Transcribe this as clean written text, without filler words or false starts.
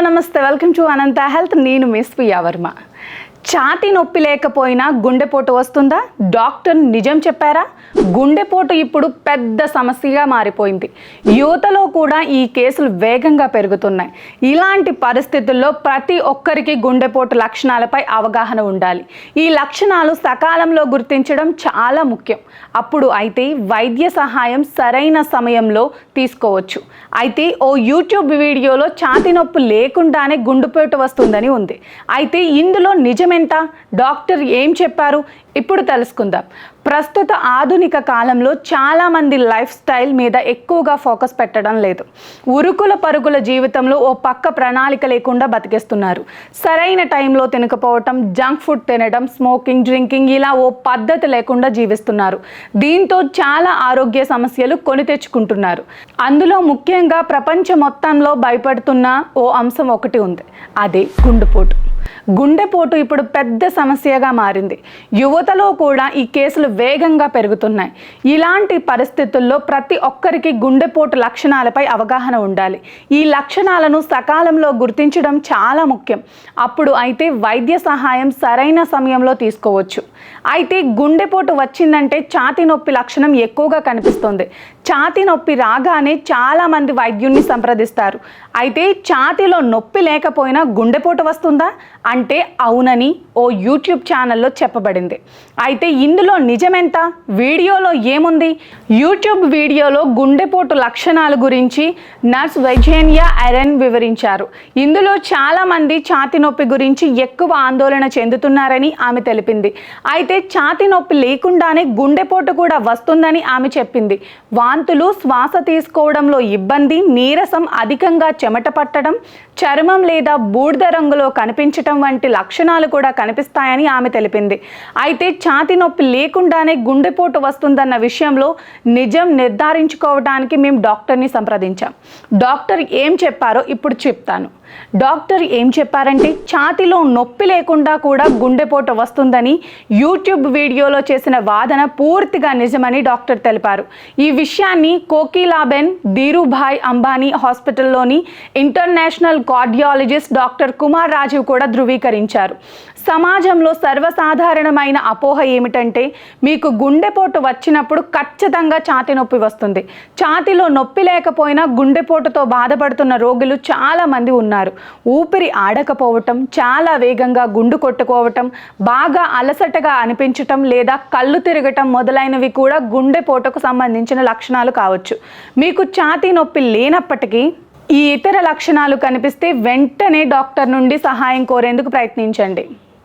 నమస్తే, welcome to Anantha health. నేను miss Priya Varma. ఛాతీ నొప్పి లేకపోయినా గుండెపోటు వస్తుందా? డాక్టర్ నిజం చెప్పారా? గుండెపోటు ఇప్పుడు పెద్ద సమస్యగా మారిపోయింది. యువతలో కూడా ఈ కేసులు వేగంగా పెరుగుతున్నాయి. ఇలాంటి పరిస్థితుల్లో ప్రతి ఒక్కరికి గుండెపోటు లక్షణాలపై అవగాహన ఉండాలి. ఈ లక్షణాలు సకాలంలో గుర్తించడం చాలా ముఖ్యం. అప్పుడు అయితే వైద్య సహాయం సరైన సమయంలో తీసుకోవచ్చు. అయితే ఓ యూట్యూబ్ వీడియోలో ఛాతీ నొప్పి లేకుండానే గుండెపోటు వస్తుందని ఉంది. అయితే ఇందులో నిజమెంత? డాక్టర్ ఏం చెప్పారు? ఇప్పుడు తెలుసుకుందాం. ప్రస్తుత ఆధునిక కాలంలో చాలామంది లైఫ్ స్టైల్ మీద ఎక్కువగా ఫోకస్ పెట్టడం లేదు. ఉరుకుల పరుగుల జీవితంలో ఓ పక్క ప్రణాళిక లేకుండా బతికేస్తున్నారు. సరైన టైంలో తినకపోవటం, జంక్ ఫుడ్ తినడం, స్మోకింగ్, డ్రింకింగ్ ఇలా ఓ పద్ధతి లేకుండా జీవిస్తున్నారు. దీంతో చాలా ఆరోగ్య సమస్యలు కొని తెచ్చుకుంటున్నారు. అందులో ముఖ్యంగా ప్రపంచం మొత్తంలో భయపడుతున్న ఓ అంశం ఒకటి ఉంది, అదే గుండెపోటు. గుండెపోటు ఇప్పుడు పెద్ద సమస్యగా మారింది. యువతలో కూడా ఈ కేసులు వేగంగా పెరుగుతున్నాయి. ఇలాంటి పరిస్థితుల్లో ప్రతి ఒక్కరికి గుండెపోటు లక్షణాలపై అవగాహన ఉండాలి. ఈ లక్షణాలను సకాలంలో గుర్తించడం చాలా ముఖ్యం. అప్పుడు అయితే వైద్య సహాయం సరైన సమయంలో తీసుకోవచ్చు. అయితే గుండెపోటు వచ్చిందంటే ఛాతీ నొప్పి లక్షణం ఎక్కువగా కనిపిస్తుంది. ఛాతీ నొప్పి రాగానే చాలామంది వైద్యుడిని సంప్రదిస్తారు. అయితే ఛాతీలో నొప్పి లేకపోయినా గుండెపోటు వస్తుందా అంటే అవునని ఓ యూట్యూబ్ ఛానల్లో చెప్పబడింది. అయితే ఇందులో నిజమెంత? వీడియోలో ఏముంది? యూట్యూబ్ వీడియోలో గుండెపోటు లక్షణాల గురించి నర్స్ వైజేనియా ఎరెన్ వివరించారు. ఇందులో చాలామంది ఛాతీ నొప్పి గురించి ఎక్కువ ఆందోళన చెందుతున్నారని ఆమె తెలిపింది. అయితే ఛాతీ నొప్పి లేకుండానే గుండెపోటు కూడా వస్తుందని ఆమె చెప్పింది. వాంతులు, శ్వాస తీసుకోవడంలో ఇబ్బంది, నీరసం, అధికంగా చెమట పట్టడం, చర్మం లేదా బూడిద రంగులో కనిపించటం వంటి లక్షణాలు కూడా కనిపిస్తాయని ఆమె తెలిపింది. అయితే ఛాతీ నొప్పి లేకుండానే గుండెపోటు వస్తుందన్న విషయంలో నిజం నిర్ధారించుకోవడానికి మేము డాక్టర్ని సంప్రదించాం. డాక్టర్ ఏం చెప్పారో ఇప్పుడు చెప్తాను. డాక్టర్ ఏం చెప్పారంటే ఛాతీలో నొప్పి లేకుండా కూడా గుండెపోటు వస్తుందని యూట్యూబ్ వీడియోలో చేసిన వాదన పూర్తిగా నిజమని డాక్టర్ తెలిపారు. ఈ విషయాన్ని కోకిలాబెన్ ధీరుభాయ్ అంబానీ హాస్పిటల్లోని international cardiologist doctor Kumar Rajiv కూడా ధృవీకరించారు. సమాజంలో సర్వసాధారణమైన అపోహ ఏమిటంటే మీకు గుండెపోటు వచ్చినప్పుడు ఖచ్చితంగా ఛాతీ నొప్పి వస్తుంది. ఛాతీలో నొప్పి లేకపోయినా గుండెపోటుతో బాధపడుతున్న రోగులు చాలామంది ఉన్నారు. ఊపిరి ఆడకపోవటం, చాలా వేగంగా గుండు కొట్టుకోవటం, బాగా అలసటగా అనిపించటం లేదా కళ్ళు తిరగటం మొదలైనవి కూడా గుండెపోటుకు సంబంధించిన లక్షణాలు కావచ్చు. మీకు ఛాతీ నొప్పి లేనప్పటికీ ఈ ఇతర లక్షణాలు కనిపిస్తే వెంటనే డాక్టర్ నుండి సహాయం కోరేందుకు ప్రయత్నించండి.